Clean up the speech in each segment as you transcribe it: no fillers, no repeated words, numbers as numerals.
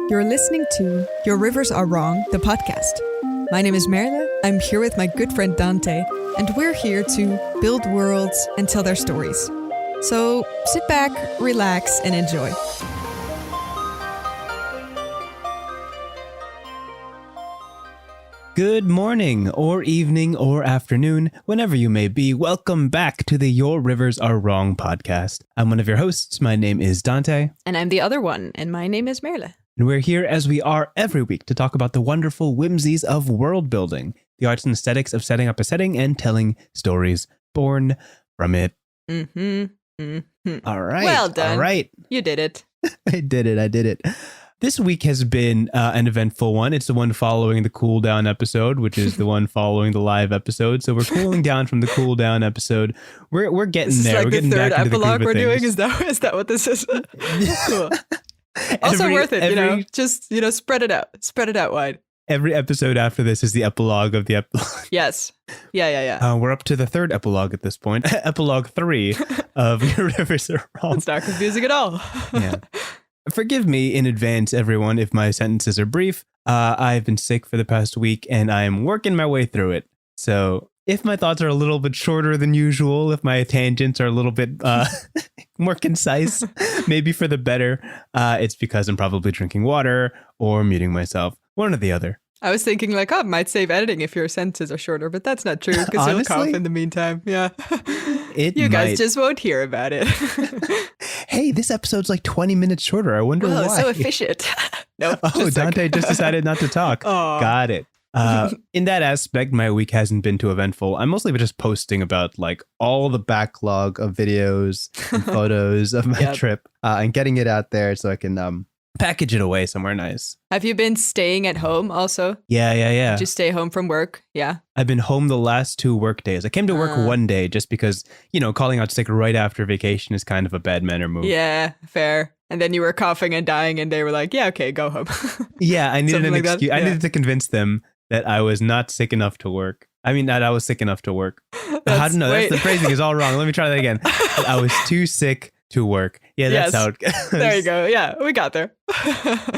You're listening to Your Rivers Are Wrong, the podcast. My name is Merle. I'm here with my good friend Dante, and we're here to build worlds and tell their stories. So sit back, relax, and enjoy. Good morning, or evening, or afternoon, whenever you may be. Welcome back to the Your Rivers Are Wrong podcast. I'm one of your hosts. My name is Dante. And I'm the other one, and my name is Merle. And we're here as we are every week to talk about the wonderful whimsies of world building, the arts and aesthetics of setting up a setting and telling stories born from it. All right. Well done. All right. You did it. I did it. This week has been an eventful one. It's the one following the cool down episode, which is the one following the live episode. So we're cooling down from the cool down episode. We're getting there. Like we're getting the third back into epilogue the we're groove of doing. things. Is that what this is? Cool. Also worth it, Just spread it out. Spread it out wide. Every episode after this is the epilogue of the epilogue. Yes. Yeah. We're up to the third epilogue at this point. Epilogue 3 of Your Rivers Are Wrong. It's not confusing at all. Yeah. Forgive me in advance, everyone, if my sentences are brief. I've been sick for the past week, and I am working my way through it. So if my thoughts are a little bit shorter than usual, if my tangents are a little bit more concise, maybe for the better, it's because I'm probably drinking water or muting myself. One or the other. I was thinking it might save editing if your sentences are shorter, but that's not true because you'll cough in the meantime. Yeah. You guys just won't hear about it. Hey, this episode's like 20 minutes shorter. I wonder why. So efficient. No. Dante just decided not to talk. Oh. Got it. In that aspect, my week hasn't been too eventful. I'm mostly just posting about all the backlog of videos and photos of my trip and getting it out there so I can package it away somewhere nice. Have you been staying at home also? Yeah. Just stay home from work? Yeah. I've been home the last 2 work days. I came to work one day just because, calling out sick right after vacation is kind of a bad manner move. Yeah, fair. And then you were coughing and dying and they were like, yeah, okay, go home. Yeah, I needed an excuse. Yeah. I needed to convince them that I was not sick enough to work. I mean, that I was sick enough to work. I don't know. That's the phrasing is all wrong. Let me try that again. I was too sick to work. Yeah, that's how it goes. There you go. Yeah, we got there.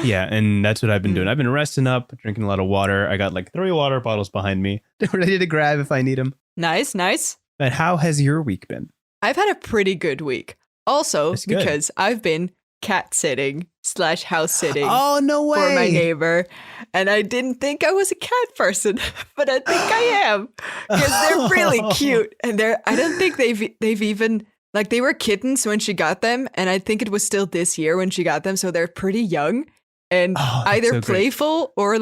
Yeah, and that's what I've been doing. I've been resting up, drinking a lot of water. I got 3 water bottles behind me, ready to grab if I need them. Nice. But how has your week been? I've had a pretty good week. Also, because I've been cat sitting / house sitting. Oh, no way. For my neighbor. And I didn't think I was a cat person, but I think I am. Because they're really cute. And I don't think they've even... they were kittens when she got them, and I think it was still this year when she got them, so they're pretty young and either playful or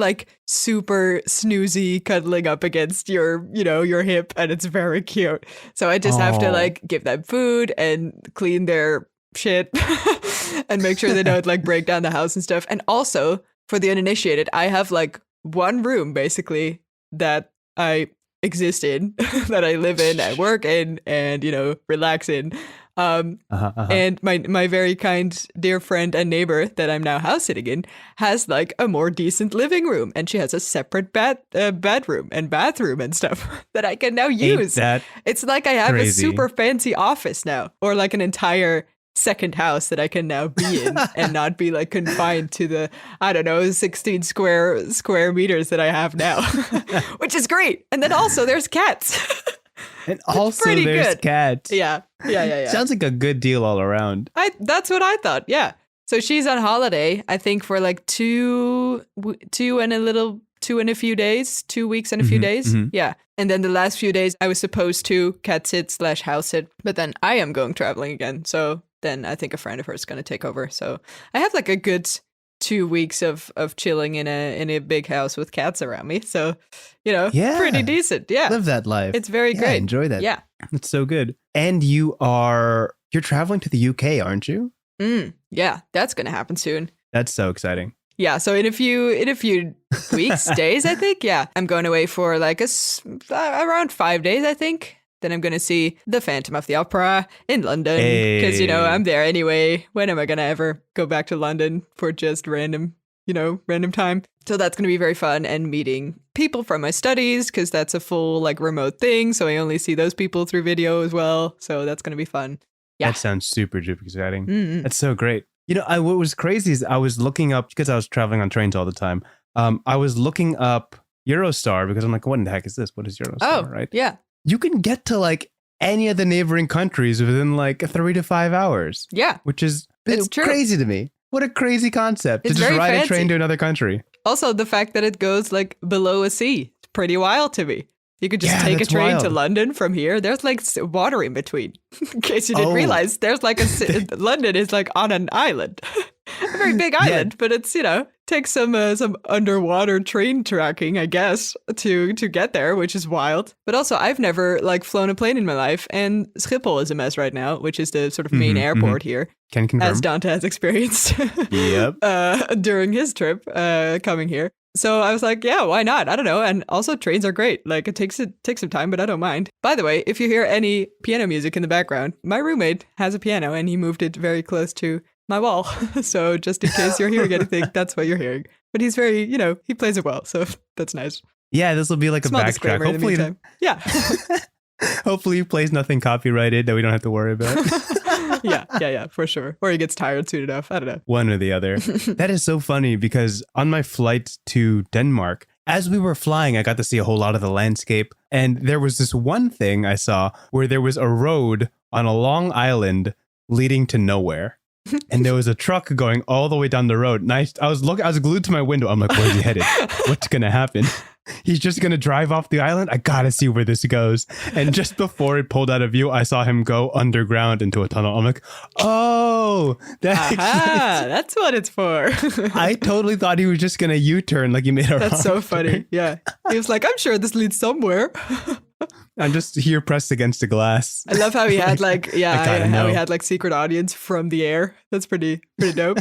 super snoozy, cuddling up against your hip, and it's very cute. So I just have to give them food and clean their shit and make sure they don't break down the house and stuff. And also, for the uninitiated, I have one room basically that I exist in, that I live in, I work in, and relax in. And my very kind dear friend and neighbor that I'm now house sitting in has a more decent living room, and she has a separate bedroom and bathroom and stuff that I can now use. It's like I have a super fancy office now, or an entire second house that I can now be in and not be confined to the 16 square meters that I have now, which is great. And then also there's cats. And also there's cats. Yeah. Sounds like a good deal all around. That's what I thought. Yeah. So she's on holiday, I think, for 2 and a few days, 2 weeks and a few days. Mm-hmm. Yeah. And then the last few days I was supposed to cat sit / house sit, but then I am going traveling again. So then I think a friend of hers is going to take over. So I have a good 2 weeks of chilling in a big house with cats around me. So, pretty decent. Yeah. Live that life. It's very great. Enjoy that. Yeah. It's so good. And you're traveling to the UK, aren't you? Yeah, that's going to happen soon. That's so exciting. Yeah, so in a few weeks, days, I think. Yeah, I'm going away for around 5 days, I think. Then I'm going to see the Phantom of the Opera in London because, I'm there anyway. When am I going to ever go back to London for just random time? So that's going to be very fun, and meeting people from my studies because that's a full remote thing. So I only see those people through video as well. So that's going to be fun. Yeah. That sounds super duper exciting. Mm-hmm. That's so great. What was crazy is I was looking up, because I was traveling on trains all the time. I was looking up Eurostar because I'm like, what in the heck is this? What is Eurostar, Oh, right? yeah. You can get to like any of the neighboring countries within like 3 to 5 hours. Yeah. Which is It's true. crazy to me. What a crazy concept. It's to just very ride fancy. a train to another country. Also, the fact that it goes like below a sea, it's pretty wild to me. You could just take a that's train to wild. London from here. There's like water in between. In case you didn't realize, there's like London is like on an island, a very big island, but it's takes some underwater train tracking, I guess, to get there, which is wild. But also, I've never like flown a plane in my life, and Schiphol is a mess right now, which is the sort of main airport here, Can confirm. as Dante has experienced. Yep. During his trip coming here. So I was like, yeah, why not? I don't know. And also trains are great. Like it takes some time, but I don't mind. By the way, if you hear any piano music in the background, my roommate has a piano and he moved it very close to my wall. So just in case you're hearing anything, that's what you're hearing. But he's very, he plays it well. So that's nice. Yeah, this will be like Small a backtrack. disclaimer in the Hopefully, meantime. Yeah. hopefully he plays nothing copyrighted that we don't have to worry about. yeah, for sure. Or he gets tired soon enough. I don't know. One or the other. That is so funny because on my flight to Denmark, as we were flying, I got to see a whole lot of the landscape. And there was this one thing I saw where there was a road on a long island leading to nowhere. And there was a truck going all the way down the road. And I was glued to my window. I'm like, where's he headed? What's going to happen? He's just going to drive off the island? I got to see where this goes. And just before it pulled out of view, I saw him go underground into a tunnel. I'm like, oh, that's what it's for. I totally thought he was just going to U-turn like he made a That's so wrong funny. turn. Yeah. He was like, I'm sure this leads somewhere. I'm just here pressed against the glass. I love how he had like, I gotta how know. he had like secret audience from the air. That's pretty dope.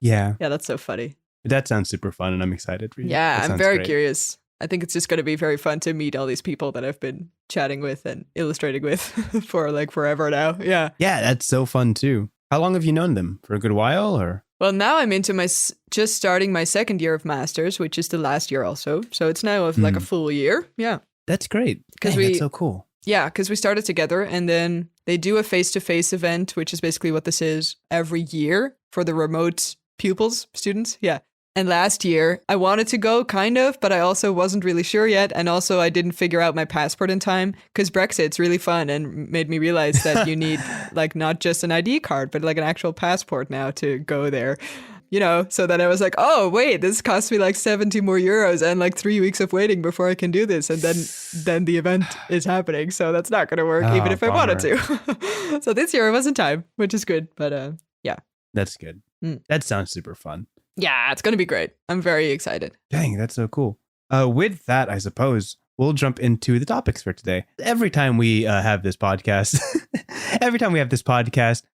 Yeah, Yeah, that's so funny. that sounds super fun and I'm excited for you. Yeah, That I'm sounds very great. curious. I think it's just going to be very fun to meet all these people that I've been chatting with and illustrating with for like forever now. Yeah. Yeah, that's so fun too. How long have you known them? For a good while or? Well, now I'm into just starting my second year of masters, which is the last year also. So it's now of like a full year. Yeah. That's great. 'Cause Dang, that's so cool. Yeah, because we started together and then they do a face-to-face event, which is basically what this is every year for the remote pupils, students. Yeah. And last year I wanted to go kind of, but I also wasn't really sure yet. And also I didn't figure out my passport in time because Brexit's really fun and made me realize that you need like not just an ID card, but like an actual passport now to go there. So then I was like, oh, wait, this costs me like 70 more euros and like 3 weeks of waiting before I can do this. And then the event is happening. So that's not going to work, even if I wanted to. So this year I was in time, which is good. But yeah. That's good. That sounds super fun. Yeah, it's going to be great. I'm very excited. Dang, that's so cool. With that, I suppose we'll jump into the topics for today. Every time we have this podcast,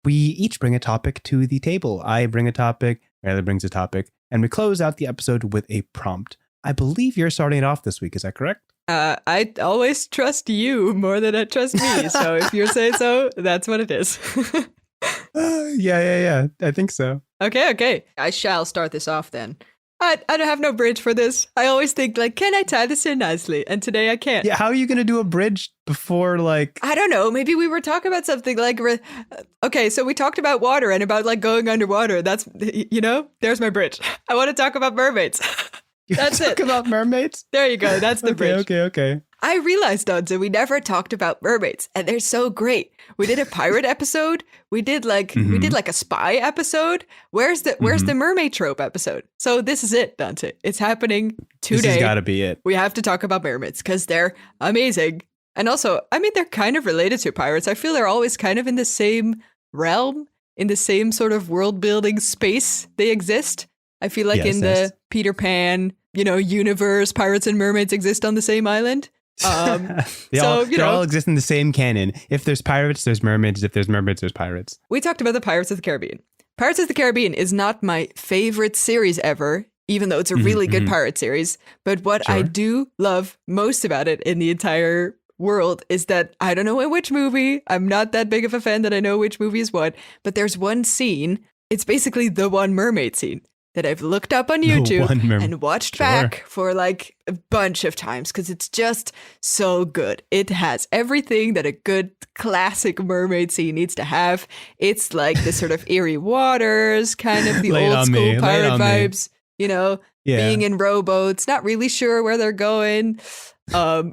we each bring a topic to the table. I bring a topic, Riley brings a topic, and we close out the episode with a prompt. I believe you're starting it off this week. Is that correct? I always trust you more than I trust me. So if you say so, that's what it is. Yeah. I think so. Okay. I shall start this off then. I don't have no bridge for this. I always think like, can I tie this in nicely? And today I can't. Yeah, how are you going to do a bridge before like... I don't know. Maybe we were talking about something like, okay, so we talked about water and about like going underwater. That's, there's my bridge. I want to talk about mermaids. That's it. Talk about mermaids? There you go. That's the bridge. Okay. I realized, Dante, we never talked about mermaids, and they're so great. We did a pirate episode. We did like a spy episode. Where's the mermaid trope episode? So this is it, Dante. It's happening today. This has got to be it. We have to talk about mermaids because they're amazing. And also, I mean, they're kind of related to pirates. I feel they're always kind of in the same realm, in the same sort of world building space they exist. I feel like in the Peter Pan, universe, pirates and mermaids exist on the same island. They all exist in the same canon. If there's pirates, there's mermaids. If there's mermaids, there's pirates. We talked about the Pirates of the Caribbean. Pirates of the Caribbean is not my favorite series ever, even though it's a really good pirate series. But what I do love most about it in the entire world is that I don't know in which movie. I'm not that big of a fan that I know which movie is what. But there's one scene. It's basically the one mermaid scene. that I've looked up on The YouTube one and watched Sure. back for like a bunch of times because it's just so good. It has everything that a good classic mermaid scene needs to have. It's like the sort of eerie waters, kind of the Lay it old on school me, lay it pirate on me. vibes, you know, Yeah. being in rowboats, not really sure where they're going. Um,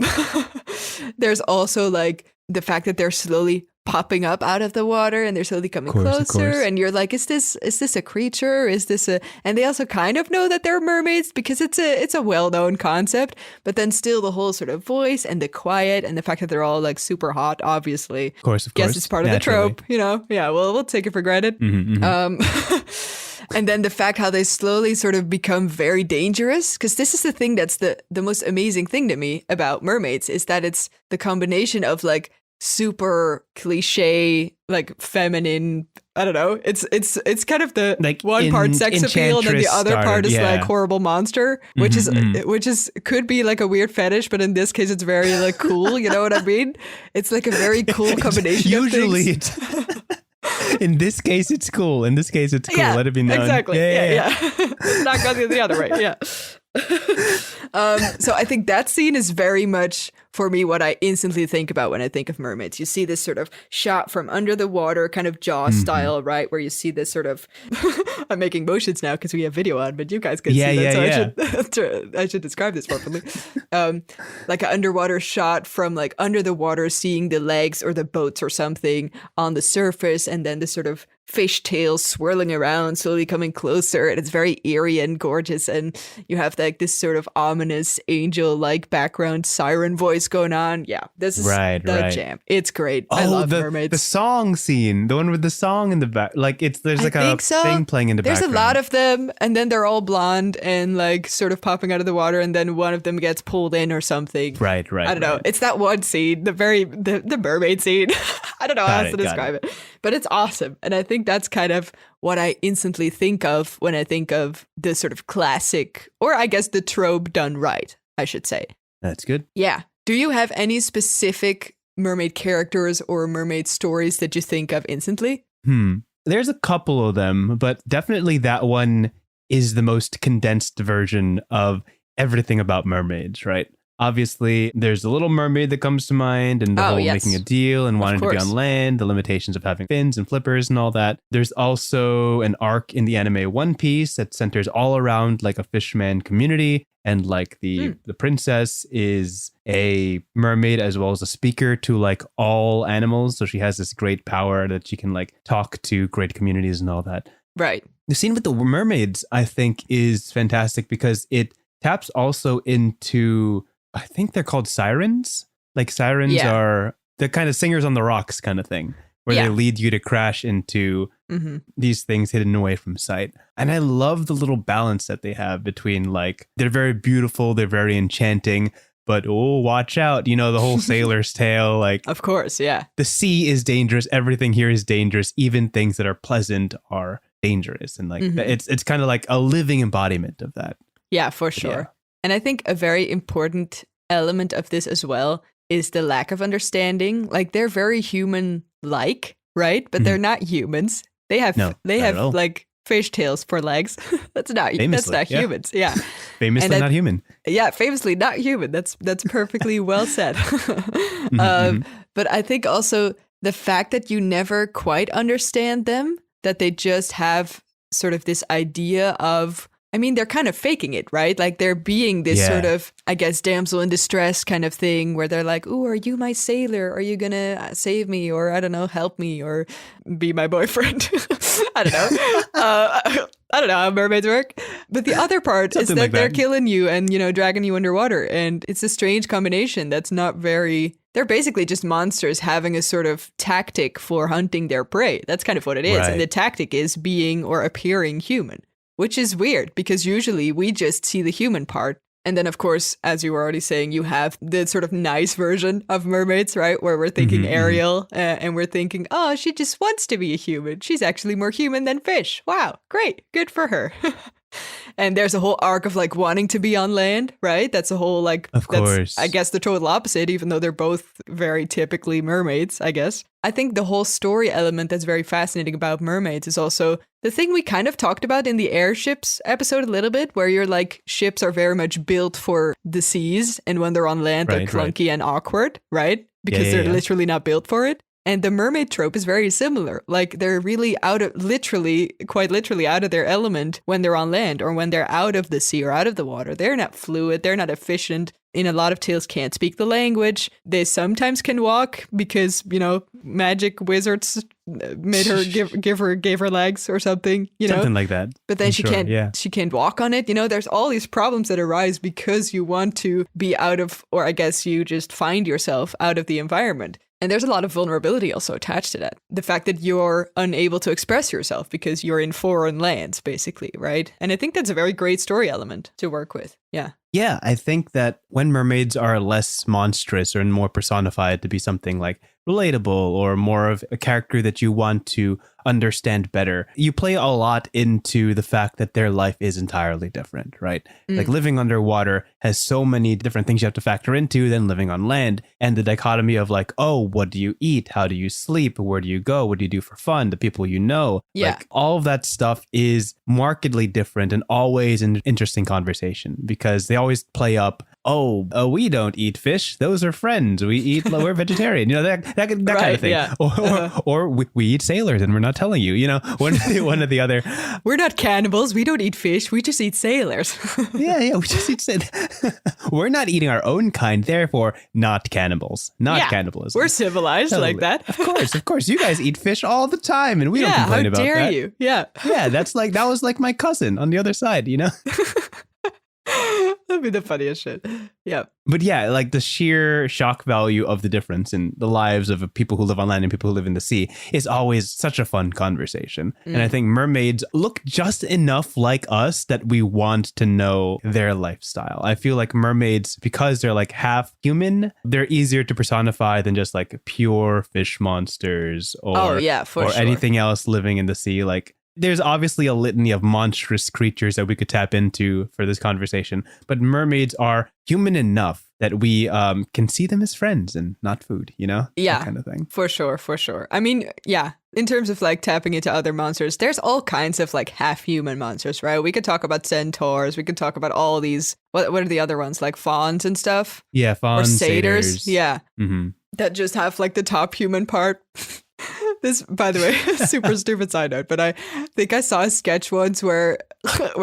there's also like the fact that they're slowly popping up out of the water and they're slowly coming Of closer, course. and you're like, is this a creature? Is this a? And they also kind of know that they're mermaids because it's a well-known concept, but then still the whole sort of voice and the quiet and the fact that they're all like super hot, obviously. Of course. Guess it's part of the Naturally. trope, you know? Yeah, well, we'll take it for granted. Mhm, mhm. And then the fact how they slowly sort of become very dangerous, because this is the thing that's the most amazing thing to me about mermaids is that it's the combination of like super cliche, like feminine. I don't know. It's kind of the Like one part sex appeal and then the enchantress other part is starter, like yeah. horrible monster, which Mhm, is could be like a weird fetish, but in this case it's very like cool. You know what I mean? It's like a very cool combination. Usually of things. it's in this case it's cool. In this case it's cool. Yeah, Let it be known. exactly. Yeah. Not going the other way. Yeah. So I think that scene is very much for me what I instantly think about when I think of mermaids. You see this sort of shot from under the water, kind of Jaws style, right? Where you see this sort of I'm making motions now because we have video on, but you guys can Yeah, see that. yeah, So I should describe this properly. Like an underwater shot from like under the water, seeing the legs or the boats or something on the surface, and then the sort of fish tails swirling around, slowly coming closer, and it's very eerie and gorgeous. And you have like this sort of ominous angel-like background siren voice going on. Yeah, this is Right, the right. jam. It's great. I Oh, love the mermaids. song scene, the one with the song in the back. Like there's I like a think so. thing playing in the There's background. a lot of them, and then they're all blonde and like sort of popping out of the water, and then one of them gets pulled in or something. Right. I don't know. right. It's that one scene, the mermaid scene. I don't know how else to Got describe it, but it's awesome, and I think that's kind of what I instantly think of when I think of the sort of classic, or I guess the trope done right, I should say. That's good. Yeah. Do you have any specific mermaid characters or mermaid stories that you think of instantly? There's a couple of them, but definitely that one is the most condensed version of everything about mermaids, right? Obviously, there's the Little Mermaid that comes to mind, and the whole yes. making a deal and wanting to be course. on land, the limitations of having fins and flippers and all that. There's also an arc in the anime One Piece that centers all around like a fishman community, and like the princess is a mermaid as well as a speaker to like all animals. So she has this great power that she can like talk to great communities and all that. Right. The scene with the mermaids, I think, is fantastic because it taps also into, I think they're called sirens. Like sirens Yeah. are the kind of singers on the rocks kind of thing, where Yeah. they lead you to crash into these things hidden away from sight. And I love the little balance that they have between like, they're very beautiful, they're very enchanting, but oh, watch out, you know, the whole sailor's tale, like Of course, yeah. the sea is dangerous, everything here is dangerous, even things that are pleasant are dangerous. And like it's kind of like a living embodiment of that. Yeah, for sure. Yeah. And I think a very important element of this as well is the lack of understanding. Like they're very human-like, right? But they're not humans. They have No, they not have at all. like fish tails for legs. That's not Famously, yeah. humans. Yeah. Famously And not human. Yeah, famously not human. That's perfectly well said. But I think also the fact that you never quite understand them, that they just have sort of this idea of, I mean, they're kind of faking it, right? Like they're being this Yeah. sort of, I guess, damsel in distress kind of thing where they're like, "Ooh, are you my sailor? Are you gonna save me? Or I don't know, help me or be my boyfriend?" I don't know. I don't know how mermaids work. But the other part is Something that like they're that. killing you and, you know, dragging you underwater. And it's a strange combination that's not very... They're basically just monsters having a sort of tactic for hunting their prey. That's kind of what it is. Right. And the tactic is being or appearing human, which is weird because usually we just see the human part. And then, of course, as you were already saying, you have the sort of nice version of mermaids, right? Where we're thinking Ariel and we're thinking, oh, she just wants to be a human. She's actually more human than fish. Wow, great. Good for her. And there's a whole arc of like wanting to be on land, right? That's a whole like, Of course. That's, I guess, the total opposite, even though they're both very typically mermaids, I guess. I think the whole story element that's very fascinating about mermaids is also the thing we kind of talked about in the airships episode a little bit, where you're like, ships are very much built for the seas, and when they're on land, they're clunky and awkward, right? Because they're literally not built for it. And the mermaid trope is very similar. Like, they're really quite literally out of their element when they're on land, or when they're out of the sea or out of the water. They're not fluid. They're not efficient. In a lot of tales, can't speak the language. They sometimes can walk because, magic wizards made her gave her legs or something, something like that. But then she can't walk on it. There's all these problems that arise because you want to be out of, or I guess you just find yourself out of the environment. And there's a lot of vulnerability also attached to that. The fact that you're unable to express yourself because you're in foreign lands, basically, right? And I think that's a very great story element to work with. Yeah. Yeah, I think that when mermaids are less monstrous or more personified to be something like relatable or more of a character that you want to understand better, you play a lot into the fact that their life is entirely different, right? Like living underwater has so many different things you have to factor into than living on land. And the dichotomy of like, oh, what do you eat? How do you sleep? Where do you go? What do you do for fun? The people you know. Yeah. Like all of that stuff is markedly different and always an interesting conversation because they always play up, we don't eat fish. Those are friends. We're vegetarian. That kind of thing. Yeah. Or we eat sailors and we're not telling you. One or the other. We're not cannibals. We don't eat fish. We just eat sailors. Yeah. We just eat sailors. We're not eating our own kind. Therefore, not cannibals. Not cannibalism. We're civilized like that. Of course. You guys eat fish all the time, and we don't complain about that. How dare you? Yeah. Yeah. That was like my cousin on the other side. That'd be the funniest shit. Yeah. But yeah, like the sheer shock value of the difference in the lives of people who live on land and people who live in the sea is always such a fun conversation. And I think mermaids look just enough like us that we want to know their lifestyle. I feel like mermaids, because they're like half human, they're easier to personify than just like pure fish monsters or anything else living in the sea. Like, there's obviously a litany of monstrous creatures that we could tap into for this conversation, but mermaids are human enough that we can see them as friends and not food, Yeah, that kind of thing. For sure. I mean, yeah, in terms of like tapping into other monsters, there's all kinds of like half-human monsters, right? We could talk about centaurs. We could talk about all these, what are the other ones, like fawns and stuff? Yeah, fawns, or satyrs. Yeah, mm-hmm. That just have like the top human part. This, by the way, super stupid side note, but I think I saw a sketch once where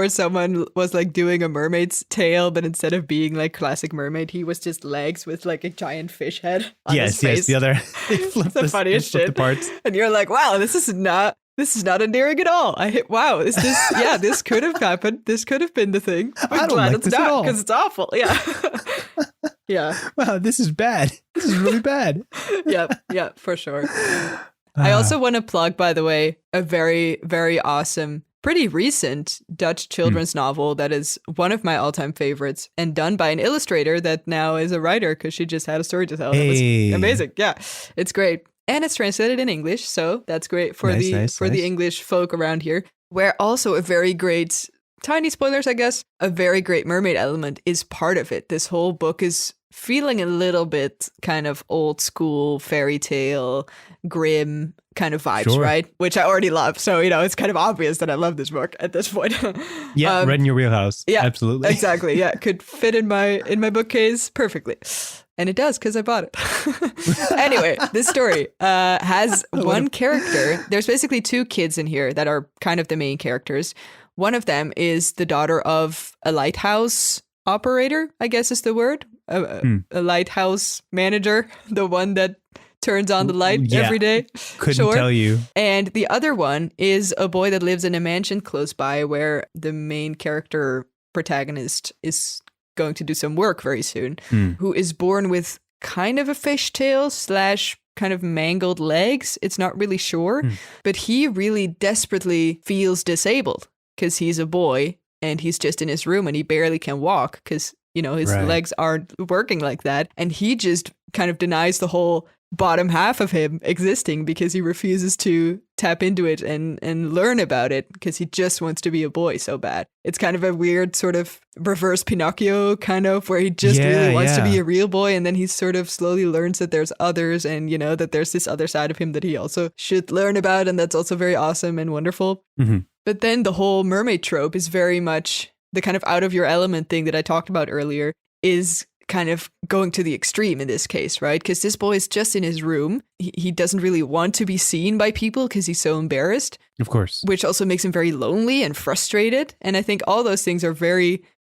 someone was like doing a mermaid's tail, but instead of being like classic mermaid, he was just legs with like a giant fish head on his face. The other the funniest shit. The parts. And you're like, wow, this is not endearing at all. This could have happened. This could have been the thing. I'm glad it's not, because it's awful. Yeah. Yeah. Wow, this is bad. This is really bad. Yeah, for sure. I also want to plug, by the way, a very, very awesome, pretty recent Dutch children's novel that is one of my all-time favorites and done by an illustrator that now is a writer because she just had a story to tell. It was amazing. Yeah, it's great. And it's translated in English, so that's great for the English folk around here. Where also a very great, tiny spoilers, I guess, a very great mermaid element is part of it. This whole book is feeling a little bit kind of old school fairy tale, grim kind of vibes, right? Which I already love. So, it's kind of obvious that I love this book at this point. Yeah, right in your wheelhouse. Yeah, absolutely. Exactly. Yeah, could fit in my bookcase perfectly. And it does, because I bought it. Anyway, this story has one character. There's basically two kids in here that are kind of the main characters. One of them is the daughter of a lighthouse operator, I guess is the word. A lighthouse manager, the one that turns on the light every day. Couldn't tell you. And the other one is a boy that lives in a mansion close by where the main character protagonist is going to do some work very soon, who is born with kind of a fishtail / kind of mangled legs. It's not really sure, but he really desperately feels disabled because he's a boy and he's just in his room and he barely can walk because his legs aren't working like that. And he just kind of denies the whole bottom half of him existing because he refuses to tap into it and learn about it because he just wants to be a boy so bad. It's kind of a weird sort of reverse Pinocchio kind of where he just really wants to be a real boy, and then he sort of slowly learns that there's others and, you know, that there's this other side of him that he also should learn about, and that's also very awesome and wonderful. Mm-hmm. But then the whole mermaid trope is very much the kind of out of your element thing that I talked about earlier is kind of going to the extreme in this case, right? Because this boy is just in his room. He doesn't really want to be seen by people because he's so embarrassed. Of course. Which also makes him very lonely and frustrated. And I think all those things are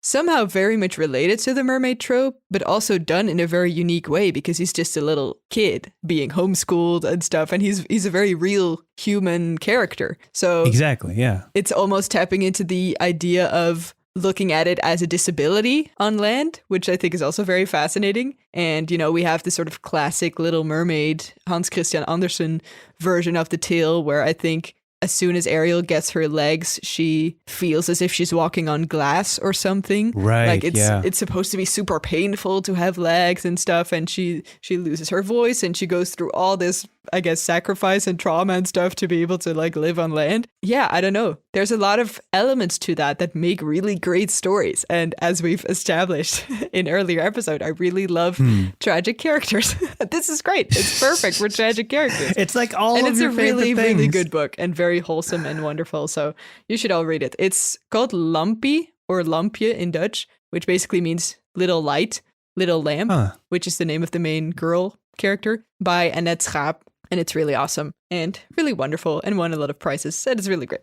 somehow very much related to the mermaid trope, but also done in a very unique way because he's just a little kid being homeschooled and stuff. And he's a very real human character. So exactly, yeah. It's almost tapping into the idea of looking at it as a disability on land, which I think is also very fascinating. And, you know, we have this sort of classic Little Mermaid, Hans Christian Andersen version of the tale where I think as soon as Ariel gets her legs, she feels as if she's walking on glass or something. Right. Like it's supposed to be super painful to have legs and stuff. And she loses her voice and she goes through all this, I guess, sacrifice and trauma and stuff to be able to like live on land. Yeah, I don't know. There's a lot of elements to that make really great stories. And as we've established in earlier episode, I really love tragic characters. This is great. It's perfect for tragic characters. It's like all and of your favorite really, things. really good book and very wholesome and wonderful. So you should all read it. It's called Lampie or Lampje in Dutch, which basically means little light, little lamp, which is the name of the main girl character, by Annette Schaap. And it's really awesome and really wonderful and won a lot of prizes. And it's really great.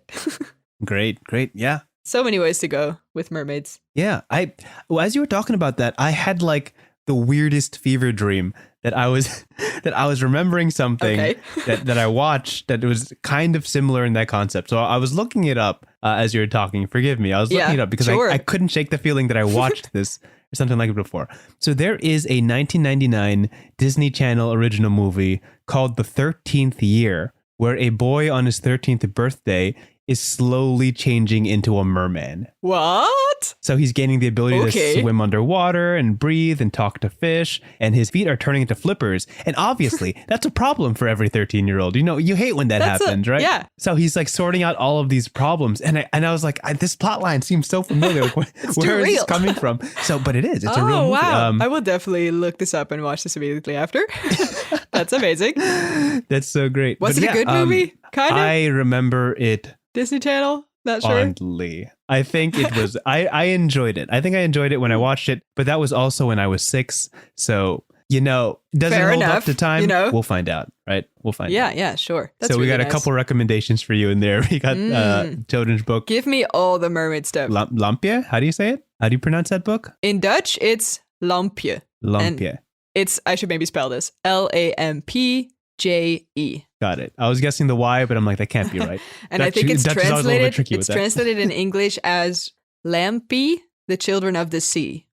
Great. Yeah. So many ways to go with mermaids. Yeah. As you were talking about that, I had like the weirdest fever dream that I was remembering something that I watched that was kind of similar in that concept. So I was looking it up as you were talking. Forgive me. I was looking it up because I couldn't shake the feeling that I watched this or something like it before. So there is a 1999 Disney Channel original movie called The 13th Year, where a boy on his 13th birthday is slowly changing into a merman. What? So he's gaining the ability to swim underwater and breathe and talk to fish, and his feet are turning into flippers. And obviously, that's a problem for every 13-year-old. You know, you hate when that happens, right? Yeah. So he's like sorting out all of these problems, and I was like, this plot line seems so familiar. Like, where is this coming from? So, but it is. It's a real movie. Wow. I will definitely look this up and watch this immediately after. That's amazing. That's so great. Was it a good movie? Kind of. I remember it. Disney Channel? Not sure. Fondly. I think it was, I enjoyed it. I think I enjoyed it when I watched it, but that was also when I was 6. So, you know, does it hold up to time? You know? We'll find out, right? We'll find out. Yeah, sure. That's so we really got a couple recommendations for you in there. We got children's book. Give me all the mermaid stuff. Lampje? How do you say it? How do you pronounce that book? In Dutch, it's Lampje. Lampje. I should maybe spell this. Lampje. Got it. I was guessing the Y, but I'm like, that can't be right. And I think it's translated in English as Lampie, the Children of the Sea,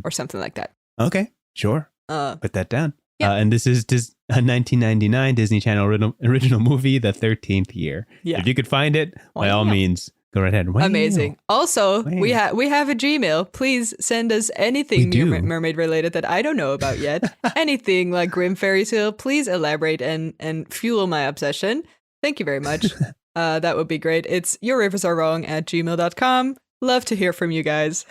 or something like that. Okay, sure. Put that down. Yeah. And this is a 1999 Disney Channel original movie, The 13th Year. Yeah. If you could find it, by all means, go right ahead. Wow. Amazing. Also, we have a Gmail. Please send us anything mermaid related that I don't know about yet. Anything like Grimm Fairy Tale. Please elaborate and fuel my obsession. Thank you very much. That would be great. It's yourriversarewrong@gmail.com. Love to hear from you guys.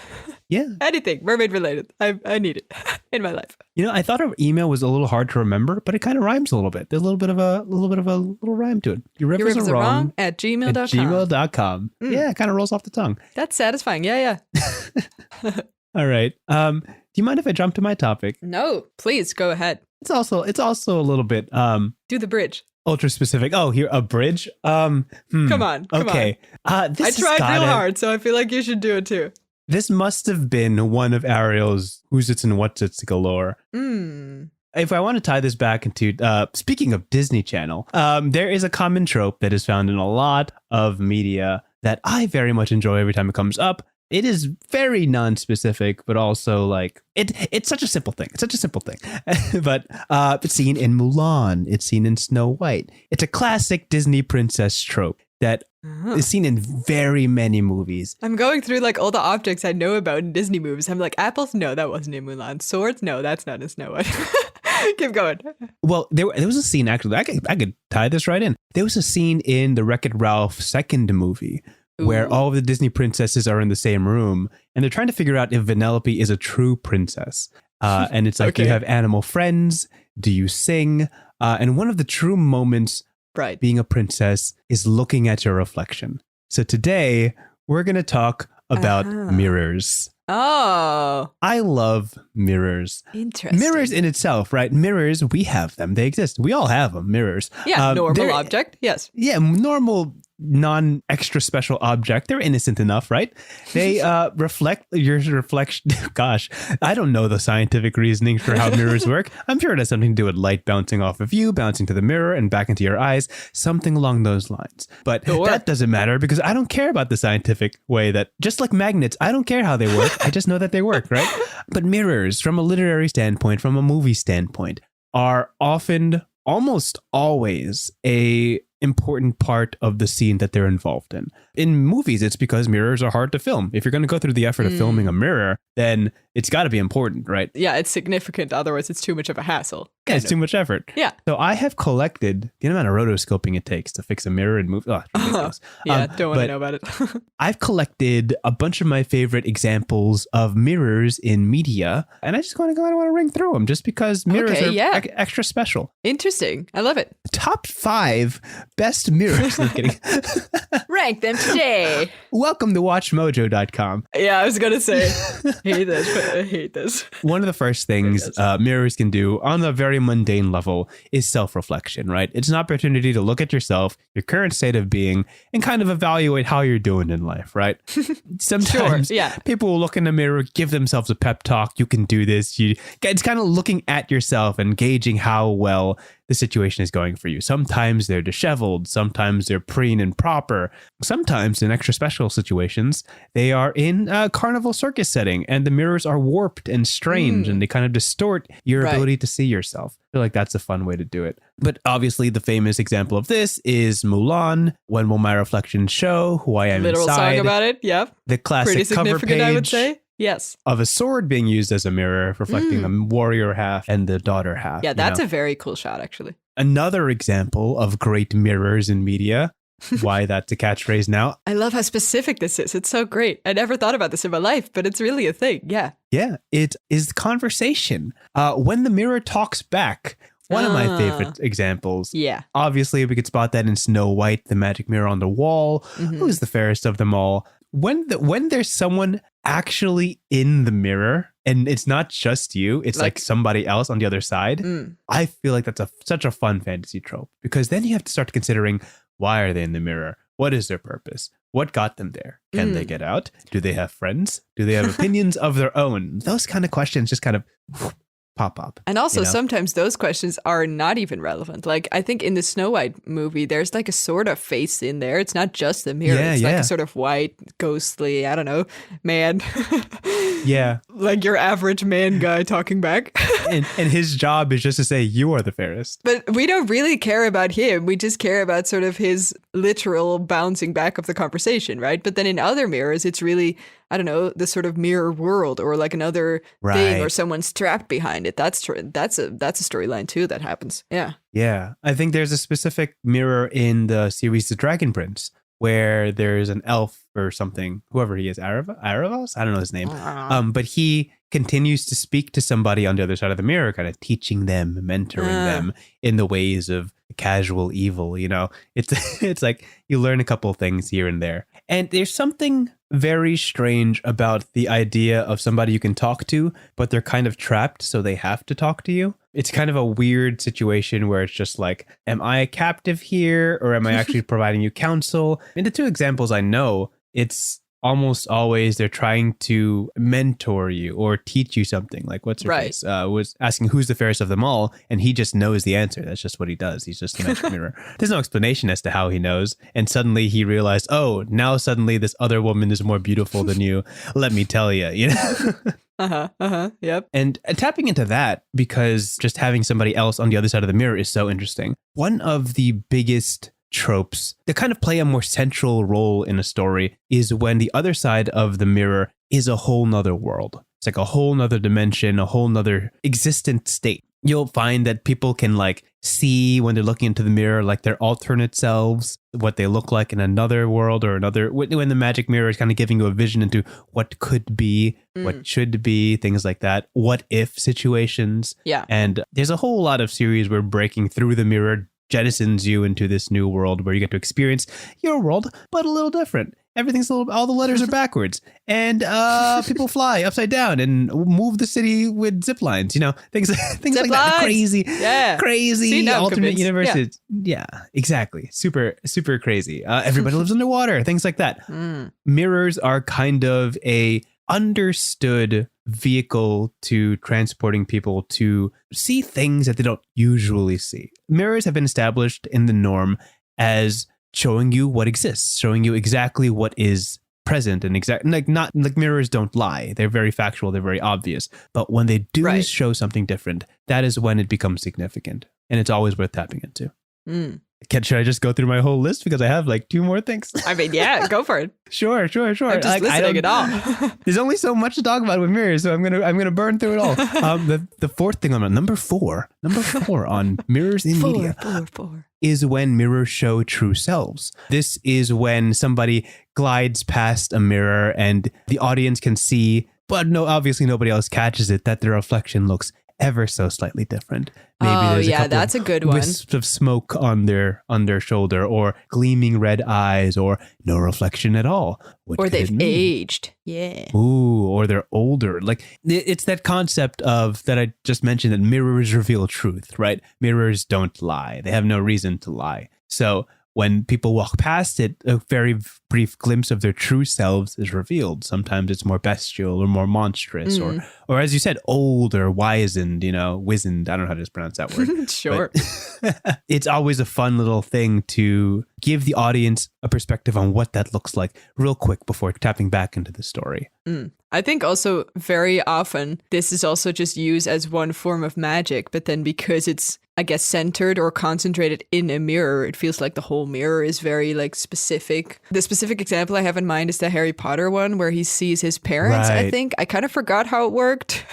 Yeah. Anything mermaid related. I need it in my life. You know, I thought our email was a little hard to remember, but it kind of rhymes a little bit. There's a little bit of a little rhyme to it. Your rivers are wrong @gmail.com. Yeah, it kind of rolls off the tongue. That's satisfying. Yeah. All right. Do you mind if I jump to my topic? No, please go ahead. It's also a little bit do the bridge. Ultra specific. Oh, here a bridge. Come on. Okay. I tried real hard, so I feel like you should do it too. This must have been one of Ariel's whosits and whatsits galore. If I want to tie this back into, speaking of Disney Channel, there is a common trope that is found in a lot of media that I very much enjoy every time it comes up. It is very non-specific, but also like it's such a simple thing. It's such a simple thing. But it's seen in Mulan. It's seen in Snow White. It's a classic Disney princess trope that is seen in very many movies. I'm going through like all the objects I know about in Disney movies. I'm like, apples? No, that wasn't in Mulan. Swords? No, that's not in Snow White. Keep going. Well, there was a scene, actually, I could tie this right in. There was a scene in the Wreck-It Ralph second movie where Ooh. all of the Disney princesses are in the same room and they're trying to figure out if Vanellope is a true princess. And it's like, do you have animal friends? Do you sing? And one of the true moments being a princess is looking at your reflection. So today we're going to talk about mirrors. Oh. I love mirrors. Interesting. Mirrors in itself, right? Mirrors, we have them. They exist. We all have them, mirrors. Yeah, normal object. Yes. Yeah, normal, non-extra special object. They're innocent enough, right? They reflect your reflection. Gosh, I don't know the scientific reasoning for how mirrors work. I'm sure it has something to do with light bouncing off of you, bouncing to the mirror and back into your eyes, something along those lines. But that doesn't matter because I don't care about the scientific way that, just like magnets, I don't care how they work. I just know that they work, right? But mirrors, from a literary standpoint, from a movie standpoint, are often, almost always, a important part of the scene that they're involved in. In movies, it's because mirrors are hard to film. If you're going to go through the effort of filming a mirror, then it's got to be important, right? Yeah, it's significant. Otherwise, it's too much of a hassle. Yeah, it's too much effort. Yeah. So I have collected the amount of rotoscoping it takes to fix a mirror in movies. Oh, ridiculous. Yeah, don't want to know about it. I've collected a bunch of my favorite examples of mirrors in media, and I just want to ring through them just because mirrors are extra special. Interesting. I love it. Top 5 best mirrors. I'm kidding. Rank them today. Welcome to WatchMojo.com. Yeah, I was going to say, I hate this. One of the first things mirrors can do on a very mundane level is self-reflection, right? It's an opportunity to look at yourself, your current state of being, and kind of evaluate how you're doing in life, right? Sometimes people will look in the mirror, give themselves a pep talk. You can do this. It's kind of looking at yourself and gauging how well the situation is going for you. Sometimes they're disheveled. Sometimes they're preen and proper. Sometimes in extra special situations, they are in a carnival circus setting and the mirrors are warped and strange and they kind of distort your ability to see yourself. I feel like that's a fun way to do it. But obviously the famous example of this is Mulan. When will my reflection show who I am Literal inside? Song about it. Yep. The classic Pretty cover significant, page. I would say. Yes. Of a sword being used as a mirror, reflecting the warrior half and the daughter half. Yeah, that's a very cool shot, actually. Another example of great mirrors in media. Why that's a catchphrase now. I love how specific this is. It's so great. I never thought about this in my life, but it's really a thing. Yeah. Yeah, it is conversation. When the mirror talks back. One of my favorite examples. Yeah. Obviously, we could spot that in Snow White, the magic mirror on the wall. Who's the fairest of them all? When there's someone actually in the mirror and it's not just you, it's like somebody else on the other side. I feel like that's such a fun fantasy trope because then you have to start considering, why are they in the mirror? What is their purpose? What got them there? Can they get out? Do they have friends? Do they have opinions of their own? Those kind of questions just kind of pop up. And also sometimes those questions are not even relevant. Like I think in the Snow White movie, there's like a sort of face in there. It's not just the mirror. It's like a sort of white, ghostly, I don't know, man. Yeah. Like your average man guy talking back. and his job is just to say, you are the fairest. But we don't really care about him. We just care about sort of his literal bouncing back of the conversation, right? But then in other mirrors, it's really, I don't know, the sort of mirror world or like another thing or someone's trapped behind it. That's true. That's a storyline too that happens. Yeah. Yeah. I think there's a specific mirror in the series The Dragon Prince where there's an elf or something, whoever he is, Aravos? I don't know his name. But he continues to speak to somebody on the other side of the mirror, kind of teaching them, mentoring them in the ways of casual evil. You know, it's like you learn a couple things here and there. And there's something very strange about the idea of somebody you can talk to, but they're kind of trapped, so they have to talk to you. It's kind of a weird situation where it's just like, am I a captive here or am I actually providing you counsel? In the two examples I know, it's almost always they're trying to mentor you or teach you something. Like what's her face? Was asking who's the fairest of them all, and he just knows the answer. That's just what he does. He's just a magic mirror. There's no explanation as to how he knows. And suddenly he realized, oh, now suddenly this other woman is more beautiful than you. Let me tell you, you know? Yep. And tapping into that, because just having somebody else on the other side of the mirror is so interesting. One of the biggest tropes that kind of play a more central role in a story is when the other side of the mirror is a whole nother world. It's like a whole nother dimension, a whole nother existent state. you'll find that people can like see when they're looking into the mirror, like their alternate selves, what they look like in another world or another, when the magic mirror is kind of giving you a vision into what could be, what should be, things like that. What if situations. Yeah. And there's a whole lot of series where breaking through the mirror jettisons you into this new world where you get to experience your world, but a little different. Everything's all the letters are backwards, and people fly upside down and move the city with zip lines. You know, things like that. Crazy alternate universes. Yeah, exactly. Super crazy. Everybody lives underwater. Things like that. Mirrors are kind of a understood vehicle to transporting people to see things that they don't usually see. Mirrors have been established in the norm as showing you what exists, showing you exactly what is present, and not like mirrors don't lie. They're very factual. They're very obvious. But when they do show something different, that is when it becomes significant, and it's always worth tapping into. Should I just go through my whole list because I have like 2 more things? I mean, yeah, go for it. Sure. I'm just listening at all. There's only so much to talk about with mirrors, so I'm gonna burn through it all. The fourth thing on number four on mirrors in media is when mirrors show true selves. This is when somebody glides past a mirror and the audience can see, but obviously nobody else catches it, that their reflection looks ever so slightly different. Maybe there's that's a good one. Wisps of smoke on their shoulder, or gleaming red eyes, or no reflection at all. Or they've aged. Yeah. Ooh, or they're older. Like it's that concept of that I just mentioned, that mirrors reveal truth, right? Mirrors don't lie. They have no reason to lie. So when people walk past it, a very brief glimpse of their true selves is revealed. Sometimes it's more bestial or more monstrous, or as you said, old or wizened, wizened. I don't know how to pronounce that word. Sure. It's always a fun little thing to give the audience a perspective on what that looks like real quick before tapping back into the story. I think also very often this is also just used as one form of magic, but then because it's, I guess, centered or concentrated in a mirror, it feels like the whole mirror is very like specific. The specific example I have in mind is the Harry Potter one where he sees his parents, I think. I kind of forgot how it worked.